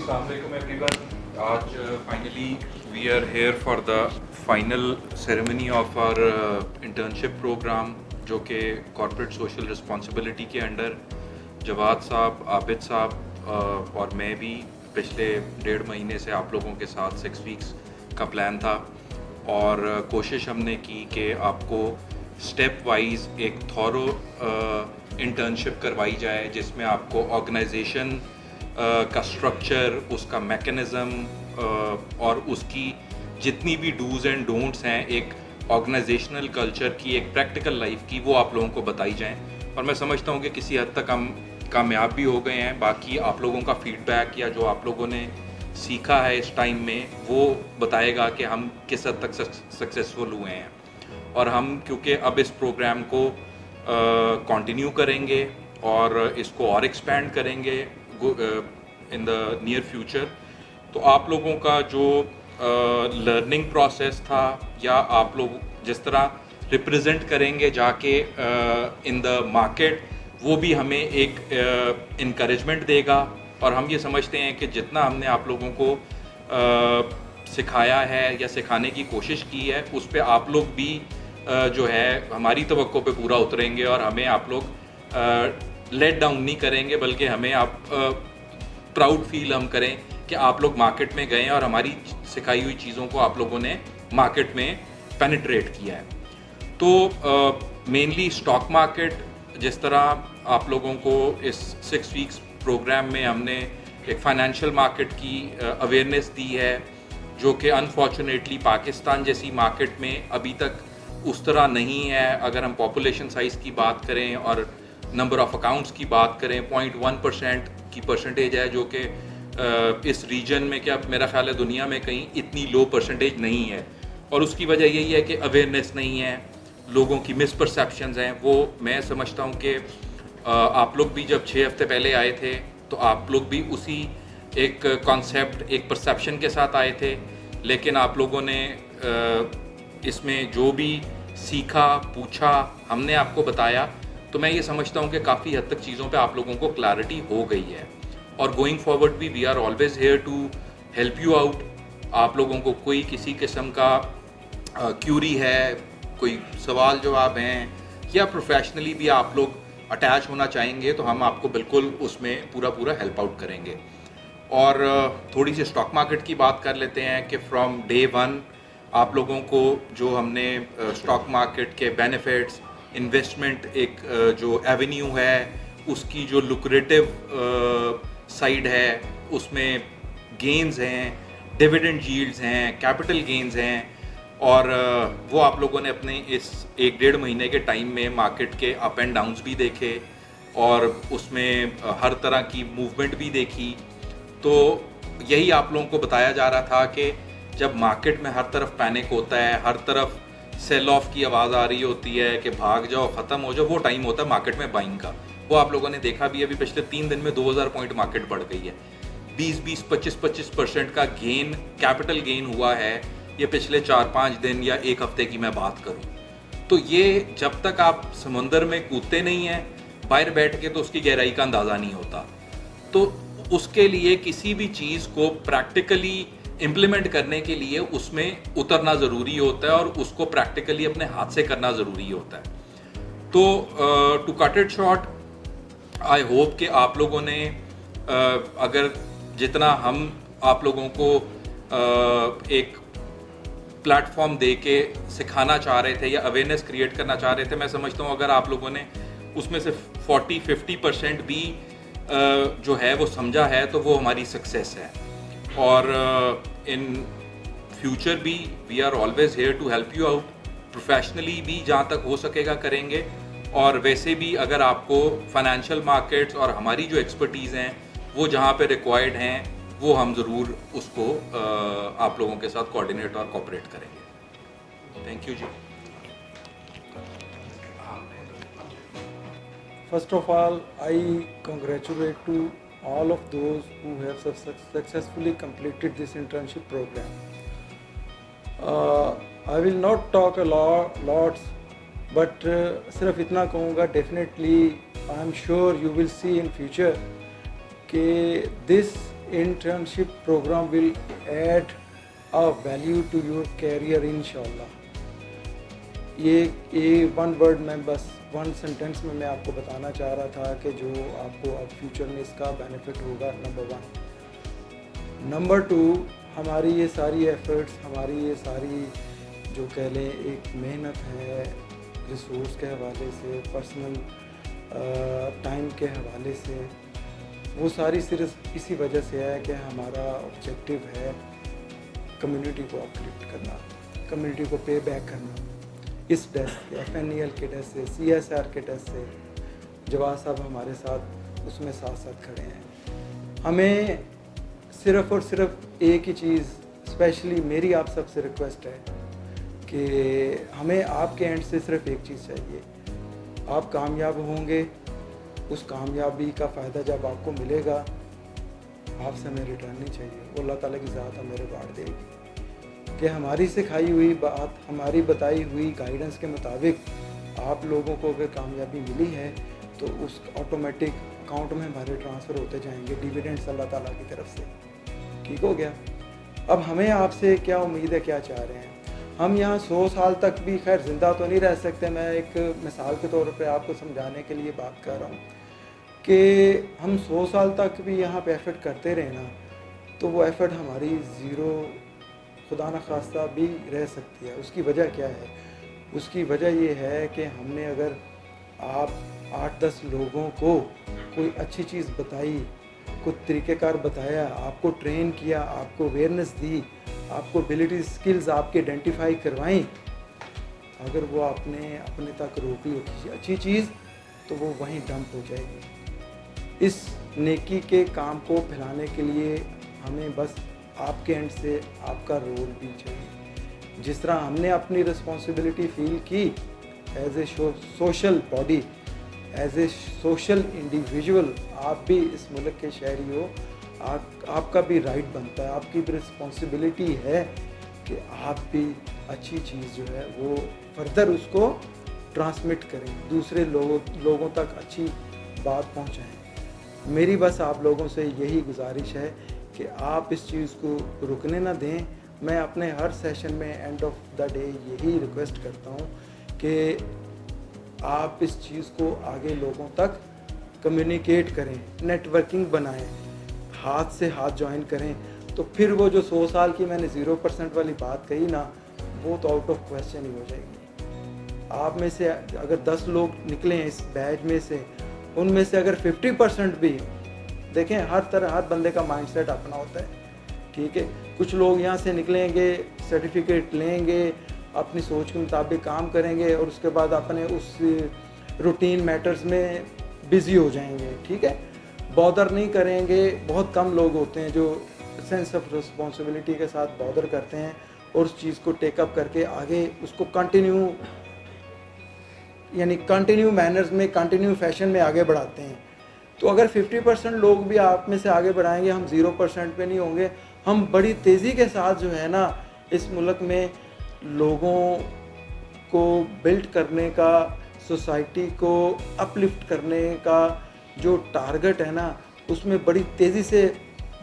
Assalamualaikum everyone. आज finally we are here for the final ceremony of our internship program जो कि corporate social responsibility के under Jawad साहब, आबिद साहब और मैं भी पिछले 1.5 महीने से आप लोगों के साथ 6 वीक्स का प्लान था और कोशिश हमने की कि आपको स्टेप वाइज एक थॉरो इंटर्नशिप करवाई जाए जिसमें आपको ऑर्गेनाइजेशन का स्ट्रक्चर, उसका मैकेनिज़्म और उसकी जितनी भी डूज़ एंड डोंट्स हैं एक ऑर्गेनाइजेशनल कल्चर की, एक प्रैक्टिकल लाइफ की, वो आप लोगों को बताई जाएं। और मैं समझता हूँ कि किसी हद तक हम कामयाब भी हो गए हैं। बाकी आप लोगों का फीडबैक या जो आप लोगों ने सीखा है इस टाइम में वो बताएगा कि हम किस हद तक सक्सेसफुल हुए हैं। और हम क्योंकि अब इस प्रोग्राम को कंटिन्यू करेंगे और इसको और एक्सपैंड करेंगे इन द नियर फ्यूचर, तो आप लोगों का जो लर्निंग प्रोसेस था या आप लोग जिस तरह रिप्रेजेंट करेंगे जाके इन द मार्केट, वो भी हमें एक इनकरेजमेंट देगा। और हम ये समझते हैं कि जितना हमने आप लोगों को सिखाया है या सिखाने की कोशिश की है उस पे आप लोग भी जो है हमारी तवक्को पे पूरा उतरेंगे और हमें आप लोग लेट डाउन नहीं करेंगे, बल्कि हमें आप प्राउड फील हम करें कि आप लोग मार्केट में गए और हमारी सिखाई हुई चीज़ों को आप लोगों ने मार्केट में पेनिट्रेट किया है। तो मेनली स्टॉक मार्केट, जिस तरह आप लोगों को इस 6 वीक्स प्रोग्राम में हमने एक फाइनेंशियल मार्केट की अवेयरनेस दी है जो कि अनफॉर्चुनेटली पाकिस्तान जैसी मार्केट में अभी तक उस तरह नहीं है। अगर हम पॉपुलेशन साइज़ की बात करें और नंबर ऑफ़ अकाउंट्स की बात करें, 0.1% की परसेंटेज है जो कि इस रीजन में, क्या मेरा ख्याल है दुनिया में कहीं इतनी लो परसेंटेज नहीं है। और उसकी वजह यही है कि अवेयरनेस नहीं है, लोगों की मिसपरसेप्शंस हैं। वो मैं समझता हूँ कि आप लोग भी जब 6 हफ्ते पहले आए थे तो आप लोग भी उसी एक कॉन्सेप्ट, एक परसेप्शन के साथ आए थे, लेकिन आप लोगों ने इसमें जो भी सीखा, पूछा, हमने आपको बताया, तो मैं ये समझता हूँ कि काफ़ी हद तक चीज़ों पे आप लोगों को क्लैरिटी हो गई है। और गोइंग फॉरवर्ड भी we are always here to help you out. आप लोगों को कोई किसी किस्म का क्यूरी है, कोई सवाल जवाब हैं या प्रोफेशनली भी आप लोग अटैच होना चाहेंगे तो हम आपको बिल्कुल उसमें पूरा हेल्प आउट करेंगे। और थोड़ी सी स्टॉक मार्केट की बात कर लेते हैं कि फ्रॉम डे 1 आप लोगों को जो हमने स्टॉक मार्केट के बेनिफिट्स, इन्वेस्टमेंट एक जो एवेन्यू है उसकी जो लुक्रेटिव साइड है उसमें गेन्स हैं, डिविडेंड यील्ड्स हैं, कैपिटल गेन्स हैं, और वो आप लोगों ने अपने इस 1-1.5 महीने के टाइम में मार्केट के अप एंड डाउन्स भी देखे और उसमें हर तरह की मूवमेंट भी देखी। तो यही आप लोगों को बताया जा रहा था कि जब मार्केट में हर तरफ पैनिक होता है, हर तरफ सेल ऑफ की आवाज़ आ रही होती है कि भाग जाओ, ख़त्म हो जाओ, वो टाइम होता है मार्केट में बाइंग का। वो आप लोगों ने देखा भी, अभी पिछले 3 दिन में 2000 पॉइंट मार्केट बढ़ गई है। 20-20, 25-25% का गेन, कैपिटल गेन हुआ है ये पिछले 4-5 दिन या 1 हफ्ते की मैं बात करूं। तो ये जब तक आप समुंदर में कूदते नहीं हैं बाहर बैठ के तो उसकी गहराई का अंदाज़ा नहीं होता। तो उसके लिए किसी भी चीज़ को प्रैक्टिकली इम्प्लीमेंट करने के लिए उसमें उतरना ज़रूरी होता है और उसको प्रैक्टिकली अपने हाथ से करना ज़रूरी होता है। तो to cut it short, I hope कि आप लोगों ने अगर जितना हम आप लोगों को एक प्लेटफॉर्म दे के सिखाना चाह रहे थे या अवेयरनेस क्रिएट करना चाह रहे थे, मैं समझता हूँ अगर आप लोगों ने उसमें से 40-50% भी जो है वो समझा है तो वो हमारी सक्सेस है। और इन फ्यूचर भी we are always here to help you out, professionally भी जहाँ तक हो सकेगा करेंगे, और वैसे भी अगर आपको फाइनेंशियल मार्केट्स और हमारी जो एक्सपर्टीज़ हैं वो जहाँ पे रिक्वायर्ड हैं वो हम ज़रूर उसको आप लोगों के साथ कोऑर्डिनेट और कोऑपरेट करेंगे। थैंक यू जी। First of all, I congratulate to all of those who have successfully completed this internship program. I will not talk a lots, but सिर्फ इतना कहूँगा, definitely I am sure you will see in future कि this internship program will add a value to your career inshallah. ये one word में बस one sentence में मैं आपको बताना चाह रहा था कि जो आपको अब फ्यूचर में इसका बेनिफिट होगा, नंबर 1। नंबर 2, हमारी ये सारी एफर्ट्स, हमारी ये सारी जो कह लें एक मेहनत है रिसोर्स के हवाले से, पर्सनल टाइम के हवाले से, वो सारी सिर्फ इसी वजह से है कि हमारा ऑब्जेक्टिव है कम्युनिटी को अपलिफ्ट करना, कम्युनिटी को पे बैक करना। इस टेस्ट के, FNEL के टेस्ट से, CSR के टेस्ट से जवाद साहब हमारे साथ उसमें साथ साथ खड़े हैं। हमें सिर्फ़ और सिर्फ एक ही चीज़, स्पेशली मेरी आप सबसे रिक्वेस्ट है कि हमें आपके एंड से सिर्फ एक चीज़ चाहिए। आप कामयाब होंगे, उस कामयाबी का फ़ायदा जब आपको मिलेगा, आपसे हमें रिटर्न नहीं चाहिए, वो अल्लाह ताला की ज़ात हमें रिवार्ड देगी कि हमारी सिखाई हुई बात, हमारी बताई हुई गाइडेंस के मुताबिक आप लोगों को अगर कामयाबी मिली है तो उस ऑटोमेटिक अकाउंट में हमारे ट्रांसफ़र होते जाएंगे डिविडेंड्स अल्लाह ताला की तरफ से। ठीक हो गया। अब हमें आपसे क्या उम्मीद है, क्या चाह रहे हैं? हम यहाँ 100 साल तक भी खैर ज़िंदा तो नहीं रह सकते। मैं एक मिसाल के तौर पे आपको समझाने के लिए बात कर रहा हूँ कि हम 100 साल तक भी यहाँ पे एफर्ट करते रहे ना, तो वो एफर्ट हमारी ज़ीरो खुदा न खास्ता भी रह सकती है। उसकी वजह क्या है? उसकी वजह ये है कि हमने अगर आप 8-10 लोगों को कोई अच्छी चीज़ बताई, कुछ तरीक़ेकार बताया, आपको ट्रेन किया, आपको अवेयरनेस दी, आपको एबिलिटी स्किल्स आपके आइडेंटिफाई करवाई, अगर वो आपने अपने तक रोक ली किसी अच्छी चीज़ तो वो वहीं डंप हो जाएगी। इस नेकी के काम को फैलाने के लिए हमें बस आपके एंड से आपका रोल भी चाहिए। जिस तरह हमने अपनी रिस्पॉन्सिबिलिटी फील की as a social body, as a social individual, आप भी इस मुल्क के शहरी हो, आपका भी राइट बनता है, आपकी भी रिस्पॉन्सिबिलिटी है कि आप भी अच्छी चीज़ जो है वो फर्दर उसको ट्रांसमिट करें, दूसरे लोगों तक अच्छी बात पहुंचाएं। मेरी बस आप लोगों से यही गुजारिश है कि आप इस चीज़ को रुकने ना दें। मैं अपने हर सेशन में एंड ऑफ द डे यही रिक्वेस्ट करता हूं कि आप इस चीज़ को आगे लोगों तक कम्युनिकेट करें, नेटवर्किंग बनाएं, हाथ से हाथ ज्वाइन करें, तो फिर वो जो 100 साल की मैंने 0% वाली बात कही ना, वो तो आउट ऑफ क्वेश्चन ही हो जाएगी। आप में से अगर 10 लोग निकले हैं इस बैच में से, उनमें से अगर 50% भी, देखें हर बंदे का माइंडसेट अपना होता है, ठीक है। कुछ लोग यहाँ से निकलेंगे, सर्टिफिकेट लेंगे, अपनी सोच के मुताबिक काम करेंगे और उसके बाद अपने उस रूटीन मैटर्स में बिज़ी हो जाएंगे, ठीक है, बॉदर नहीं करेंगे। बहुत कम लोग होते हैं जो सेंस ऑफ रिस्पॉन्सिबिलिटी के साथ बॉदर करते हैं और उस चीज़ को टेकअप करके आगे उसको कंटिन्यू मैनर्स में, कंटिन्यू फैशन में आगे बढ़ाते हैं। तो अगर 50% लोग भी आप में से आगे बढ़ाएंगे, हम 0% पे नहीं होंगे। हम बड़ी तेज़ी के साथ जो है ना, इस मुल्क में लोगों को बिल्ड करने का, सोसाइटी को अपलिफ्ट करने का जो टारगेट है ना, उसमें बड़ी तेज़ी से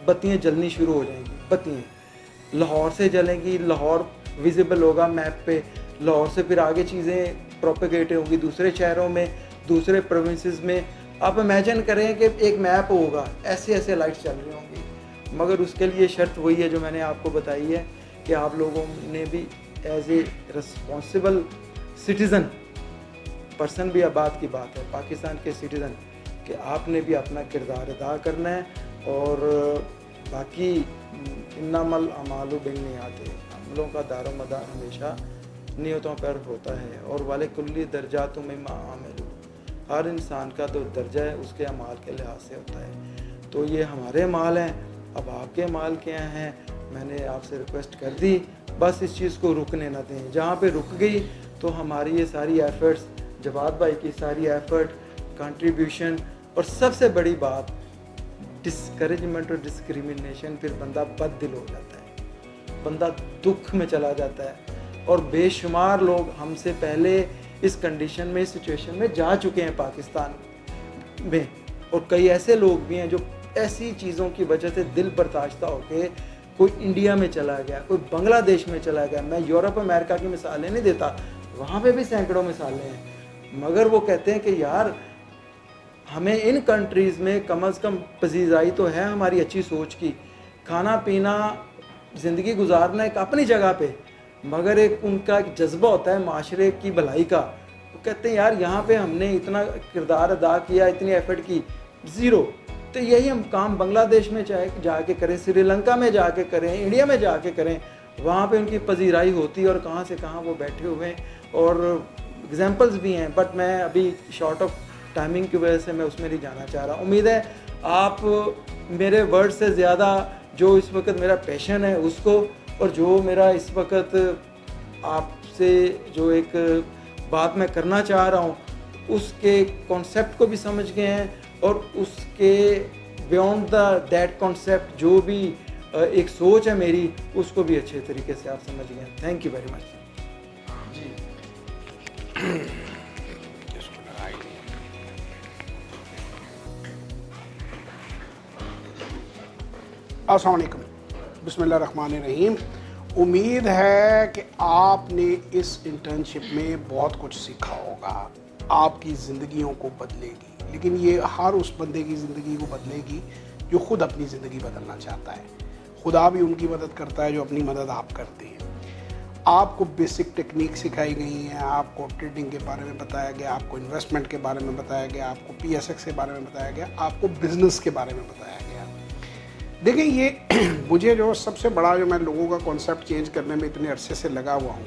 बत्तियाँ जलनी शुरू हो जाएंगी। बत्तियाँ लाहौर से जलेंगी, लाहौर विजिबल होगा मैप पे, लाहौर से फिर आगे चीज़ें प्रोपेगेट होंगी दूसरे शहरों में, दूसरे प्रोविंसेस में। आप इमेजिन करें कि एक मैप होगा, ऐसे ऐसे लाइट्स चल रही होंगी, मगर उसके लिए शर्त वही है जो मैंने आपको बताई है कि आप लोगों ने भी as a responsible citizen person भी, अब बात की बात है पाकिस्तान के सिटीज़न, कि आपने भी अपना किरदार अदा करना है। और बाकी इन्नमल अमालु बिन्नियात, अमलों का दारो मदार हमेशा नियतों पर होता है। और वाले कुल्ली दर्जातुम मिम्मा आमिलू, हर इंसान का तो दर्जा है उसके अमाल के लिहाज से होता है। तो ये हमारे माल हैं, अब आपके माल क्या हैं, मैंने आपसे रिक्वेस्ट कर दी, बस इस चीज़ को रुकने ना दें। जहाँ पे रुक गई तो हमारी ये सारी एफ़र्ट्स, जवाद भाई की सारी एफ़र्ट, कंट्रीब्यूशन, और सबसे बड़ी बात डिस्करेजमेंट और डिस्क्रिमिनेशन, फिर बंदा बददिल हो जाता है, बंदा दुख में चला जाता है। और बेशुमार लोग हमसे पहले इस कंडीशन में, इस सिचुएशन में जा चुके हैं पाकिस्तान में, और कई ऐसे लोग भी हैं जो ऐसी चीज़ों की वजह से दिल बर्दाश्त होके कोई इंडिया में चला गया, कोई बांग्लादेश में चला गया। मैं यूरोप अमेरिका की मिसालें नहीं देता, वहाँ पे भी सैकड़ों मिसालें हैं, मगर वो कहते हैं कि यार हमें इन कंट्रीज़ में कम से कम पजीराई तो है हमारी अच्छी सोच की, खाना पीना ज़िंदगी गुजारना एक अपनी जगह पे, मगर एक उनका एक जज्बा होता है माशरे की भलाई का। वो कहते हैं यार यहाँ पे हमने इतना किरदार अदा किया, इतनी एफर्ट की, ज़ीरो। तो यही हम काम बांग्लादेश में चाहे जाके करें, श्रीलंका में जाके करें, इंडिया में जाके करें, वहाँ पे उनकी पजीराई होती है और कहाँ से कहाँ वो बैठे हुए हैं। और एग्जांपल्स भी हैं, बट मैं अभी शॉर्ट ऑफ टाइमिंग की वजह से मैं उसमें नहीं जाना चाह रहा। उम्मीद है आप मेरे वर्ड से ज़्यादा जो इस वक्त मेरा पैशन है उसको, और जो मेरा इस वक्त आपसे जो एक बात मैं करना चाह रहा हूँ उसके कॉन्सेप्ट को भी समझ गए हैं, और उसके बियॉन्ड दैट कॉन्सेप्ट जो भी एक सोच है मेरी, उसको भी अच्छे तरीके से आप समझ गए हैं। थैंक यू वेरी मच जी। अस्सलाम वालेकुम, बिस्मिल्लाहिर्रहमानिर्रहीम। उम्मीद है कि आपने इस इंटर्नशिप में बहुत कुछ सीखा होगा, आपकी ज़िंदगियों को बदलेगी। लेकिन ये हर उस बंदे की ज़िंदगी को बदलेगी जो ख़ुद अपनी ज़िंदगी बदलना चाहता है। खुदा भी उनकी मदद करता है जो अपनी मदद आप करते हैं। आपको बेसिक टेक्निक सिखाई गई हैं, आपको ट्रेडिंग के बारे में बताया गया, आपको इन्वेस्टमेंट के बारे में बताया गया, आपको PSX के बारे में बताया गया, आपको बिज़नेस के बारे में बताया गया। देखिए ये मुझे जो सबसे बड़ा जो मैं लोगों का कॉन्सेप्ट चेंज करने में इतने अरसे से लगा हुआ हूँ,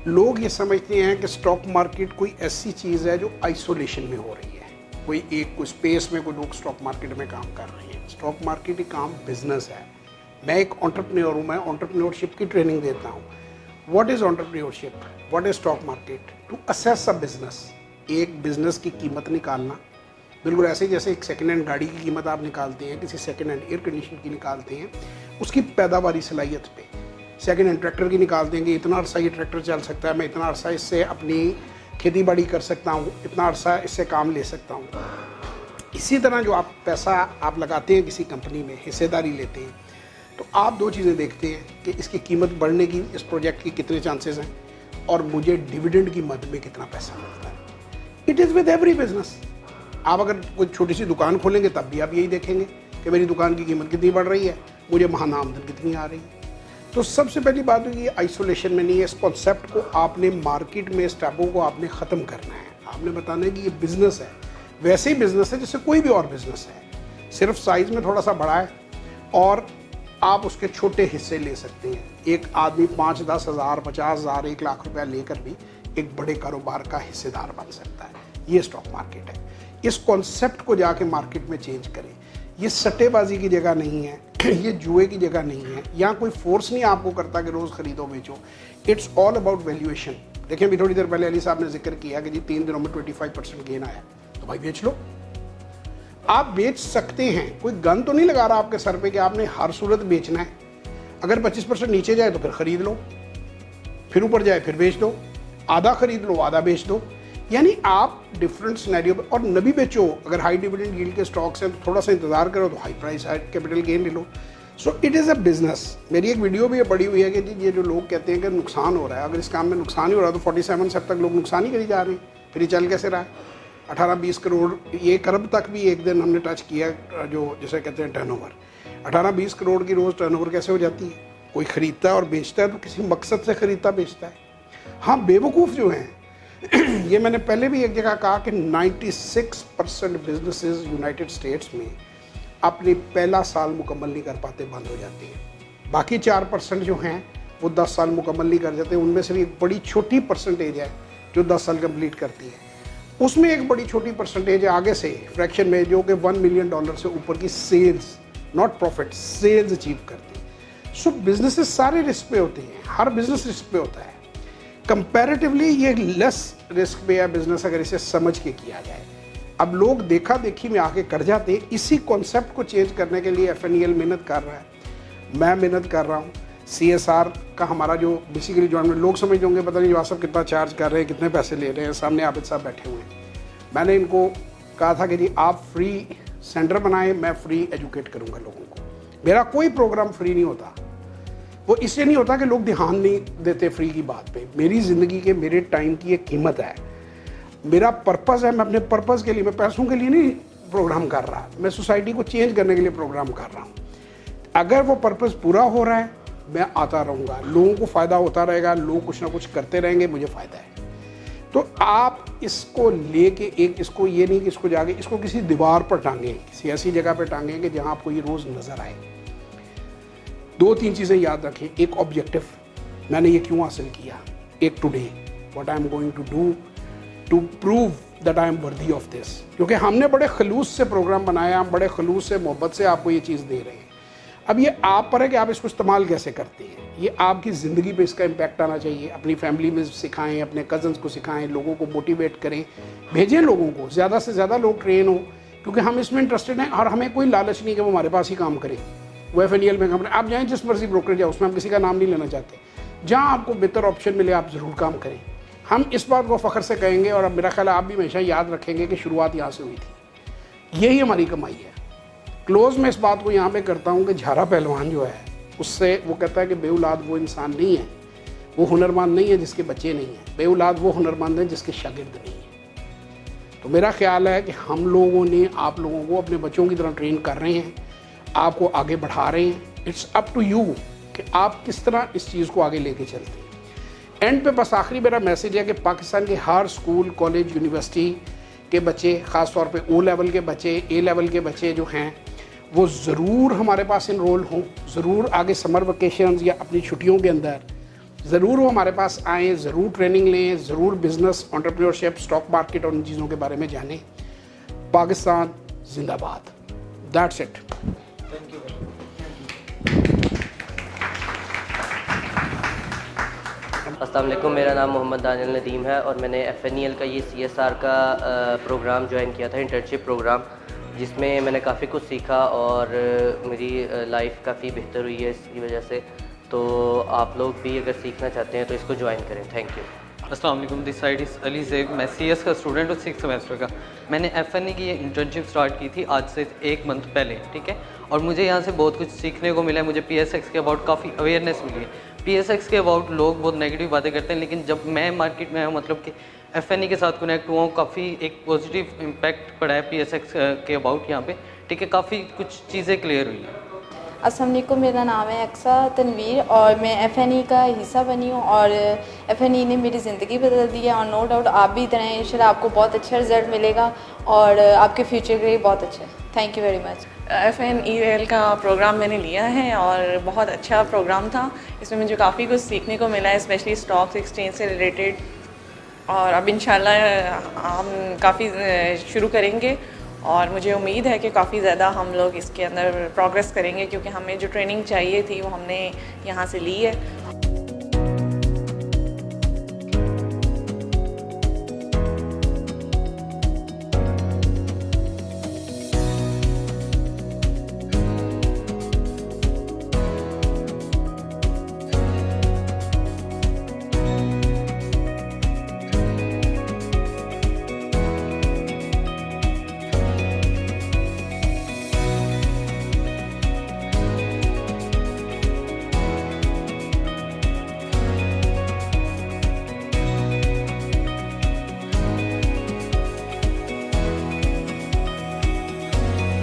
लोग ये समझते हैं कि स्टॉक मार्केट कोई ऐसी चीज़ है जो आइसोलेशन में हो रही है, कोई स्पेस में कोई लोग स्टॉक मार्केट में काम कर रहे हैं। स्टॉक मार्केट एक काम बिजनेस है। मैं एक एंटरप्रेन्योर हूँ, मैं एंटरप्रेन्योरशिप की ट्रेनिंग देता हूँ। What is entrepreneurship, what is stock market? To assess a business, एक बिजनेस की कीमत निकालना। बिल्कुल ऐसे जैसे एक सेकेंड हैंड गाड़ी की कीमत आप निकालते हैं, किसी सेकेंड हैंड एयर कंडीशन की निकालते हैं, उसकी पैदावारी सलाहियत पे। सेकेंड हैंड ट्रैक्टर की निकालते हैं कि इतना अरसा ये ट्रैक्टर चल सकता है, मैं इतना अरसा इससे अपनी खेती बाड़ी कर सकता हूँ, इतना अरसा इससे काम ले सकता हूँ। इसी तरह जो आप पैसा आप लगाते हैं किसी कंपनी में, हिस्सेदारी लेते हैं, तो आप दो चीज़ें देखते हैं कि इसकी कीमत बढ़ने की, इस प्रोजेक्ट की कितने चांसेस हैं, और मुझे डिविडेंड की मद में कितना पैसा मिलता है। It is with every business. आप अगर कोई छोटी सी दुकान खोलेंगे तब भी आप यही देखेंगे कि मेरी दुकान की कीमत कितनी बढ़ रही है, मुझे महाना आमदन कितनी आ रही है। तो सबसे पहली बात है कि आइसोलेशन में नहीं है। इस कॉन्सेप्ट को आपने मार्केट में, इस टैबू को आपने ख़त्म करना है। आपने बताना है कि ये बिज़नेस है, वैसे ही बिज़नेस है जैसे कोई भी और बिज़नेस है, सिर्फ साइज़ में थोड़ा सा बड़ा है और आप उसके छोटे हिस्से ले सकते हैं। एक आदमी 5, 10 हज़ार, 50 हज़ार, 1 लाख रुपया लेकर भी एक बड़े कारोबार का हिस्सेदार बन सकता है। ये स्टॉक मार्केट है। इस कॉन्सेप्ट को जाके मार्केट में चेंज करें। ये सट्टेबाजी की जगह नहीं है, ये जुए की जगह नहीं है। यहाँ कोई फोर्स नहीं आपको करता कि रोज़ खरीदो बेचो। It's all about valuation. देखें अभी थोड़ी देर पहले अली साहब ने जिक्र किया कि जी 3 दिनों में 25% गेन आया, तो भाई बेच लो। आप बेच सकते हैं, कोई गन तो नहीं लगा रहा आपके सर पे कि आपने हर सूरत बेचना है। अगर 25% नीचे जाए तो फिर खरीद लो, फिर ऊपर जाए फिर बेच दो, आधा खरीद लो आधा बेच दो। यानी आप डिफरेंट सिनेरियो और न भी बेचो। अगर हाई डिविडेंड यील्ड के स्टॉक्स हैं तो थोड़ा सा इंतजार करो तो high price high capital gain ले लो। So it is a business. मेरी एक वीडियो भी पड़ी हुई है कि जी ये जो लोग कहते हैं कि नुकसान हो रहा है, अगर इस काम में नुकसान ही हो रहा है तो 47 से अब तक लोग नुकसान ही करी जा रहे हैं, फिर ये चल कैसे रहा है? 18-20 करोड़, ये अरब तक भी एक दिन हमने टच किया, जो जिसे कहते हैं टर्नओवर। 18-20 करोड़ की रोज़ टर्नओवर कैसे हो जाती है? कोई ख़रीदता है और बेचता है तो किसी मकसद से ख़रीदता बेचता है। हाँ, बेवकूफ़ जो हैं ये मैंने पहले भी एक जगह कहा कि 96% बिजनेसेस यूनाइटेड स्टेट्स में अपनी पहला साल मुकम्मल नहीं कर पाते, बंद हो जाती है। बाकी 4% जो हैं वो 10 साल मुकम्मल नहीं कर जाते। उनमें से भी एक बड़ी छोटी परसेंटेज है जो 10 साल कंप्लीट करती है। उसमें एक बड़ी छोटी परसेंटेज है आगे से फ्रैक्शन में जो कि $1 मिलियन से ऊपर की sales, not profit, sales achieve करती है। सो बिजनेसेस सारे रिस्क पे होते हैं, हर बिजनेस रिस्क पे होता है। कंपैरेटिवली ये लेस रिस्क पे है बिजनेस अगर इसे समझ के किया जाए। अब लोग देखा देखी में आके कर जाते हैं। इसी कॉन्सेप्ट को चेंज करने के लिए FNEL मेहनत कर रहा है, मैं मेहनत कर रहा हूँ। CSR का हमारा जो बेसिकली जो लोग समझ होंगे पता नहीं जवाब साहब कितना चार्ज कर रहे हैं, कितने पैसे ले रहे हैं। सामने आबिद साहब बैठे हुए हैं। मैंने इनको कहा था कि जी आप फ्री सेंटर बनाए, मैं फ्री एजुकेट करूँगा लोगों को। मेरा कोई प्रोग्राम फ्री नहीं होता। वो इसलिए नहीं होता कि लोग ध्यान नहीं देते फ्री की बात पे। मेरी ज़िंदगी के, मेरे टाइम की एक कीमत है, मेरा पर्पज़ है। मैं अपने पर्पज़ के लिए, मैं पैसों के लिए नहीं प्रोग्राम कर रहा, मैं सोसाइटी को चेंज करने के लिए प्रोग्राम कर रहा हूँ। अगर वो पर्पज़ पूरा हो रहा है, मैं आता रहूँगा, लोगों को फ़ायदा होता रहेगा, लोग कुछ ना कुछ करते रहेंगे, मुझे फ़ायदा है। तो आप इसको लेके एक, इसको ये नहीं कि इसको जाके इसको किसी दीवार पर टांगें, किसी ऐसी जगह पर टांगें कि जहाँ आपको ये रोज़ नज़र आए। 2-3 चीज़ें याद रखें। एक ऑब्जेक्टिव, मैंने ये क्यों हासिल किया। एक today, what I am going to do to prove that I am worthy of this. क्योंकि हमने बड़े खलूस से प्रोग्राम बनाया, हम बड़े खलूस से, मोहब्बत से आपको ये चीज़ दे रहे हैं। अब ये आप पर है कि आप इसको इस्तेमाल कैसे करते हैं। ये आपकी ज़िंदगी पे इसका इम्पैक्ट आना चाहिए। अपनी फैमिली में सिखाएं, अपने कज़न्स को सिखाएं, लोगों को मोटिवेट करें, भेजें लोगों को, ज़्यादा से ज़्यादा लोग ट्रेन हो, क्योंकि हम इसमें इंटरेस्टेड हैं और हमें कोई लालच नहीं कि वो हमारे पास ही काम करें। वो FNEL में काम करें, आप जाएँ जिस मर्जी ब्रोकर जाओ, उसमें हम किसी का नाम नहीं लेना चाहते। जहाँ आपको बेहतर ऑप्शन मिले, आप ज़रूर काम करें। हम इस बात को फ़ख्र से कहेंगे और अब मेरा ख्याल है आप भी हमेशा याद रखेंगे कि शुरुआत यहाँ से हुई थी। यही हमारी कमाई है। क्लोज़ में इस बात को यहाँ पे करता हूँ कि झारा पहलवान जो है, उससे वो कहता है कि बेऔलाद वो इंसान नहीं है, वो हुनरमंद नहीं है जिसके बच्चे नहीं हैं। बेऔलाद वो हुनरमंद है जिसके शागिर्द नहीं है। तो मेरा ख्याल है कि हम लोगों ने आप लोगों को अपने बच्चों की तरह ट्रेन कर रहे हैं, आपको आगे बढ़ा रहे हैं। इट्स अप टू यू कि आप किस तरह इस चीज़ को आगे लेके चलते हैं। एंड पे बस आखिरी मेरा मैसेज है कि पाकिस्तान के हर स्कूल, कॉलेज, यूनिवर्सिटी के बच्चे, ख़ास तौर पे O लेवल के बच्चे, A लेवल के बच्चे जो हैं, वो ज़रूर हमारे पास इनरोल हों। ज़रूर आगे समर वेकेशंस या अपनी छुट्टियों के अंदर ज़रूर वो हमारे पास आएँ, ज़रूर ट्रेनिंग लें, ज़रूर बिज़नेस, एंटरप्रेन्योरशिप, स्टॉक मार्केट और उन चीज़ों के बारे में जानें। पाकिस्तान जिंदाबाद। That's it. Thank you. अस्सलाम वालेकुम, मेरा नाम मोहम्मद दानियल नदीम है और मैंने FNEL का ये CSR का प्रोग्राम ज्वाइन किया था, इंटर्नशिप प्रोग्राम, जिसमें मैंने काफ़ी कुछ सीखा और मेरी लाइफ काफ़ी बेहतर हुई है इसकी वजह से। तो आप लोग भी अगर सीखना चाहते हैं तो इसको ज्वाइन करें। Thank you. अस्सलाम वालेकुम, this side is Ali Zeb. मैं CS का स्टूडेंट हूँ, 6th सेमेस्टर का। मैंने FNE की ये इंटर्नशिप स्टार्ट की थी आज से 1 मंथ पहले, ठीक है। और मुझे यहाँ से बहुत कुछ सीखने को मिला है। मुझे PSX के अबाउट काफ़ी अवेयरनेस मिली है। PSX के अबाउट लोग बहुत नेगेटिव बातें करते हैं, लेकिन जब मैं मार्केट में आया, मतलब कि FNE के साथ कनेक्ट हुआ हूँ, काफ़ी एक पॉजिटिव इम्पैक्ट पड़ा है PSX के अबाउट यहाँ पे, ठीक है। काफ़ी कुछ चीज़ें क्लियर हुई हैं। अस्सलाम वालेकुम, मेरा नाम है अक्सा तनवीर और मैं FNE का हिस्सा बनी हूँ और FNE ने मेरी ज़िंदगी बदल दी है और नो डाउट आप भी इतना है। इंशाल्लाह आपको बहुत अच्छा रिज़ल्ट मिलेगा और आपके फ्यूचर के लिए बहुत अच्छा है। Thank you very much. FNEL का प्रोग्राम मैंने लिया है और बहुत अच्छा प्रोग्राम था। इसमें मुझे काफ़ी कुछ सीखने को मिला है, स्पेशली स्टॉक्स एक्सचेंज से रिलेटेड। और अब इंशाल्लाह हम काफ़ी शुरू करेंगे और मुझे उम्मीद है कि काफ़ी ज़्यादा हम लोग इसके अंदर प्रोग्रेस करेंगे, क्योंकि हमें जो ट्रेनिंग चाहिए थी वो हमने यहाँ से ली है।